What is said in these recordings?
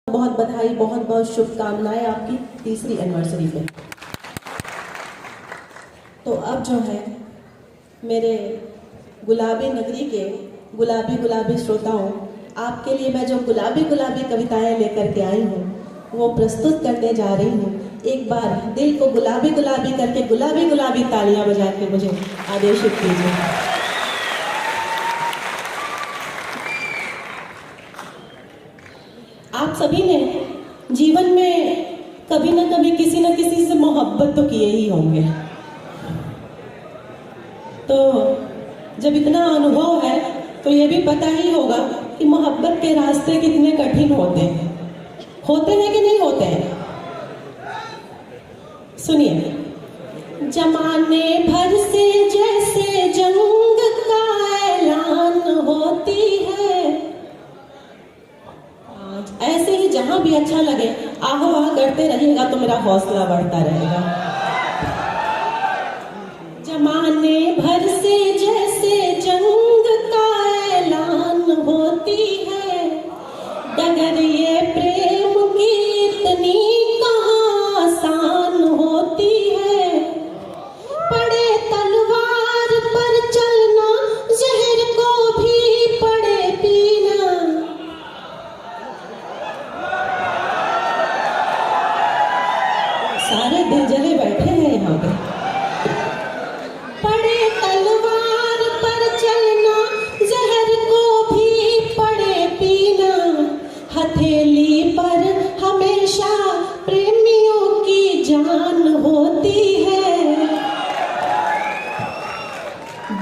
बहुत बधाई, बहुत बहुत शुभकामनाएं आपकी तीसरी एनिवर्सरी पे। तो अब जो है मेरे गुलाबी नगरी के गुलाबी गुलाबी श्रोताओं, आपके लिए मैं जो गुलाबी गुलाबी कविताएं लेकर के आई हूँ वो प्रस्तुत करने जा रही हूँ। एक बार दिल को गुलाबी गुलाबी करके गुलाबी गुलाबी तालियां बजा के मुझे आदेशित कीजिए। आप सभी ने जीवन में कभी ना कभी किसी न किसी से मोहब्बत तो किए ही होंगे। तो जब इतना अनुभव है तो ये भी पता ही होगा कि मोहब्बत के रास्ते कितने कठिन होते हैं कि नहीं होते हैं। सुनिए, जमाने भर से जैसे जंग का ऐलान होती है, आज ऐसे ही जहां भी अच्छा लगे आहो आह करते रहिएगा तो मेरा हौसला बढ़ता रहेगा। जमाने भर से जैसे जंग का ऐलान होती है, डगर ये प्रेम की इतनी कहाँ आसान होती है। पड़े तलवार पर चलना, जहर को भी पड़े पीना। सारे दिल जले बैठे हैं यहाँ पे। पड़े तलवार पर चलना, जहर को भी पड़े पीना। हथेली पर हमेशा प्रेमियों की जान होती है।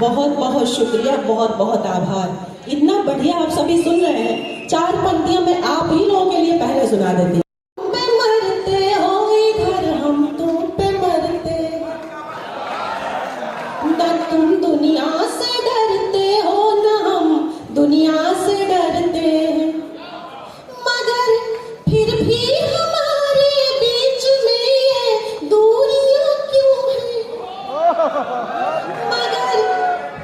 बहुत बहुत शुक्रिया, बहुत बहुत आभार। इतना बढ़िया आप सभी सुन रहे हैं। 4 पंक्तियां मैं आप ही लोगों के लिए पहले सुना देती हूँ। तुम दुनिया से डरते हो न हम दुनिया से डरते हैं, मगर फिर भी हमारे बीच में ये दूरियां क्यों हैं। मगर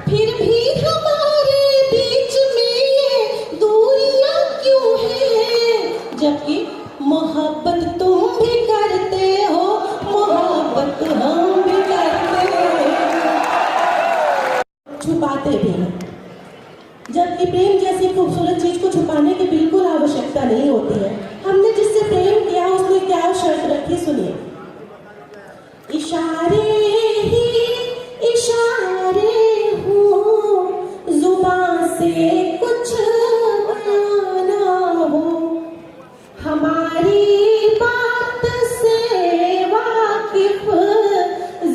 फिर भी हमारे बीच में ये दूरियां क्यों हैं। जबकि मोहब्बत तुम भी करते हो, मोहब्बत हम भी करते हैं, छुपाते भी हैं। जबकि प्रेम जैसी खूबसूरत चीज को छुपाने की बिल्कुल आवश्यकता नहीं होती है। हमने जिससे प्रेम किया उसने क्या शर्त रखी, सुनिए। इशारे ही इशारे हो, जुबान से कुछ ना हो, हमारी बात से वाकिफ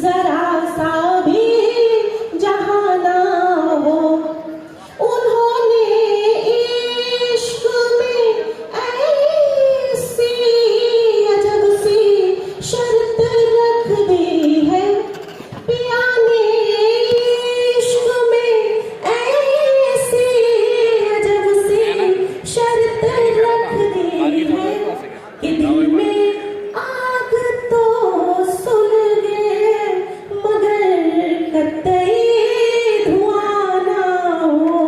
जरा सा भी जहां ना हो। उन्होंने इश्क में ऐसी अजब सी शर्त रख दी है। पिया ने इश्क में ऐसी अजब सी शर्त रख दी है कि दिल में आग तो सुलगे मगर कतई धुआं ना हो।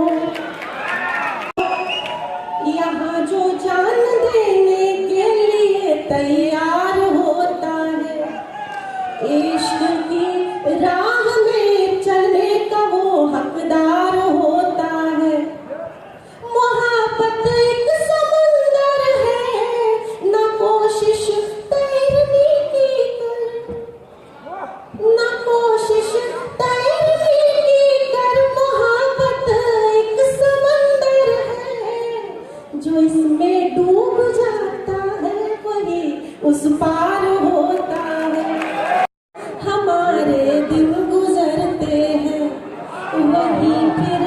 यहाँ जो जान देने के लिए तैयार होता है, इश्क की राह में चलने का वो हकदार होता है। मोहब्बत एक समुंदर है, ना कोशिश तैरने की कर, ना कोशिश तैरने की कर। मोहब्बत एक समंदर है, जो इसमें डूब जाता है वही उस पार होता है। हमारे दिन गुजरते हैं वही फिर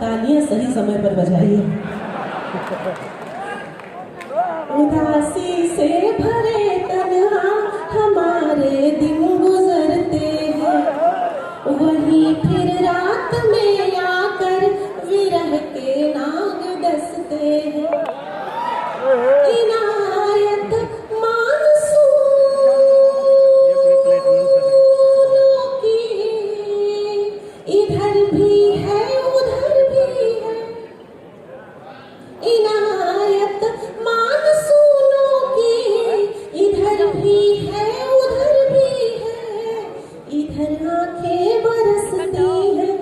तालियां सही समय पर बजाइए। उदासी से भरे तन्हा हमारे दिन गुजरते हैं, वही फिर रात में आकर विरह के नाग डसते हैं। इनायत मानसून इधर आंखें बरसती हैं,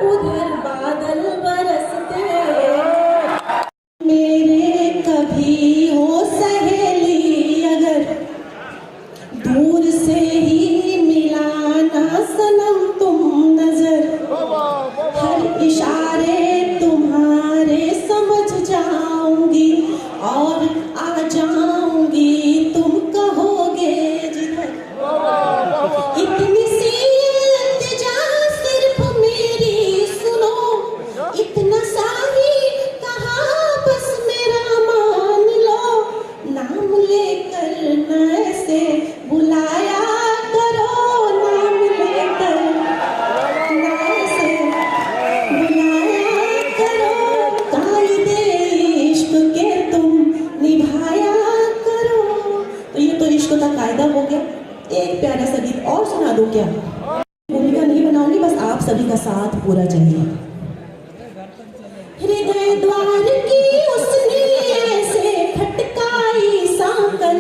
उधर बादल बरसते हैं। मेरे कभी हो सहेली अगर दूर से ही मिलाना सनम तुम नजर, हर इशारे तुम्हारे समझ जाऊंगी और आ जाऊंगी तुम कहोगे जिधर। इतनी सी इल्तिजा सिर्फ मेरी सुनो, इतना सा ही कहा बस मेरा मान लो, नाम लेकर न ऐसे बुलाया करो, नाम लेकर न ऐसे बुलाया करो, कायदे इश्क के तुम निभाया करो। तो ये तो इश्क का कायदा हो गया। एक प्यारा सा गीत और सुना दो क्या? भूमिका नहीं बनाऊंगी, बस आप सभी का साथ पूरा चाहिए। हृदय द्वार की उसने ऐसे खटकाई सांकल,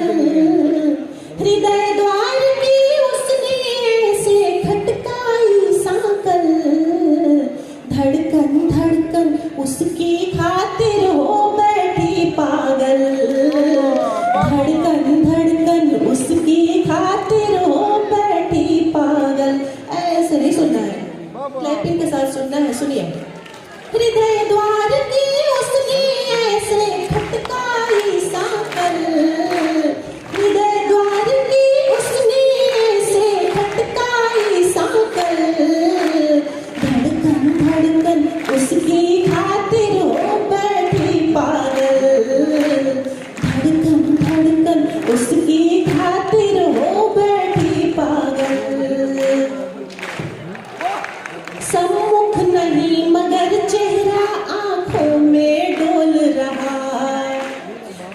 हृदय द्वार की उसने ऐसे खटकाई सांकल, धड़कन धड़कन उसकी खातिर हो बैठी पागल, धड़कन धड़कन उसकी खातिर हो बैठी पागल। ऐसे नहीं सुनना है, क्लैपिंग के साथ सुनना है। सुनिए। हृदय द्वार की उसने ऐसे खटकाई सांकल, हृदय द्वार की उसने ऐसे खटकाई सांकल, धड़कन धड़कन उसकी खातिर हो बैठी पागल, धड़कन धड़कन उसकी खातिर हो बैठी पागल। सम्मुख नहीं मगर चेहरा आंखों में डोल रहा,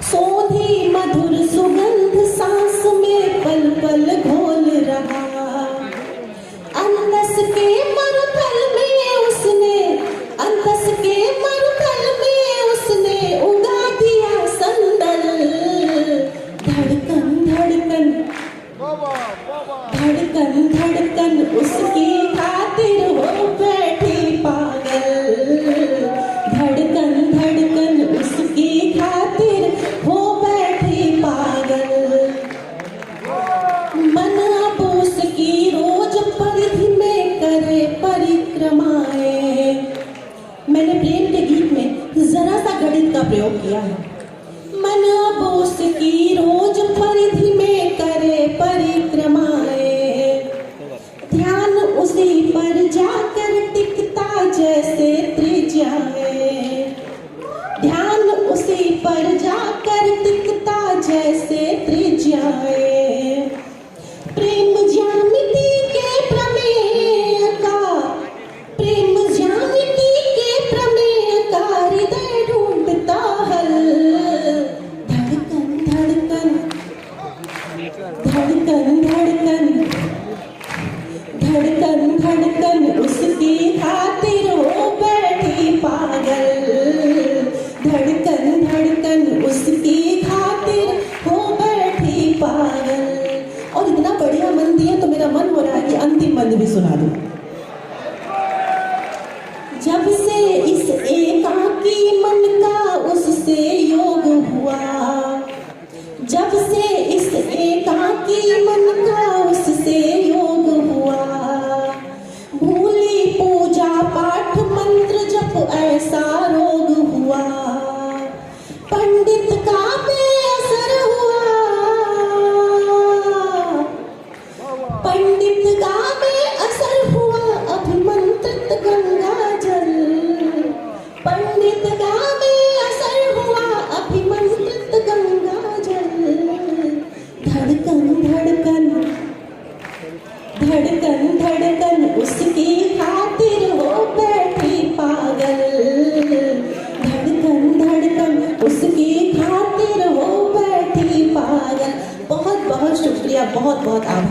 सोधी मधुर सुगंध सांस में पल पल घोल रहा, अंदस के मरुथल में उसने, अंदस के मरुथल में उसने उगा दिया संदल, धड़कन धड़कन धड़कन धड़कन उसकी खातिर हो बैठी पागल, धड़कन धड़कन उसकी खातिर हो बैठी पागल। मन अब उसकी रोज परिधि में करे परिक्रमाएं। मैंने प्रेम के गीत में जरा सा गणित का प्रयोग किया है। मन अब उसकी रोज परिधि में करे परिक्रमाएं, ध्यान उसी पर जाकर टिकता जैसे त्रिज्याएं, ध्यान उसी पर जाकर टिकता जैसे त्रिज्याएं। प्रेम ज्यामिति के प्रमेय का, प्रेम ज्यामिति के प्रमेय का हृदय ढूंढता हल, धड़कन धड़कन धड़कन धड़कन धड़कन धड़कन उसकी खातिर हो बैठी पागल, धड़कन धड़कन उसकी खातिर हो बैठी पागल। और इतना बढ़िया मन दिया तो मेरा मन हो रहा है कि अंतिम बंद भी सुना दूं। जब से इस एकाकी मन का उससे योग हुआ, जब से इस एकाकी मन का उससे योग हुआ, भूली पूजा पाठ मंत्र जप ऐसा रोग हुआ, पंडित का बेअसर हुआ, पंडित का बेअसर हुआ अभिमंत्रित गंगा जल, पंडित का बेअसर हुआ अभिमंत्रित गंगा जल, धड़कन धड़कन धड़कन धड़कन उसकी खातिर हो बैठी पागल, धड़कन धड़कन उसकी खातिर हो बैठी पागल। बहुत बहुत शुक्रिया, बहुत बहुत आभार।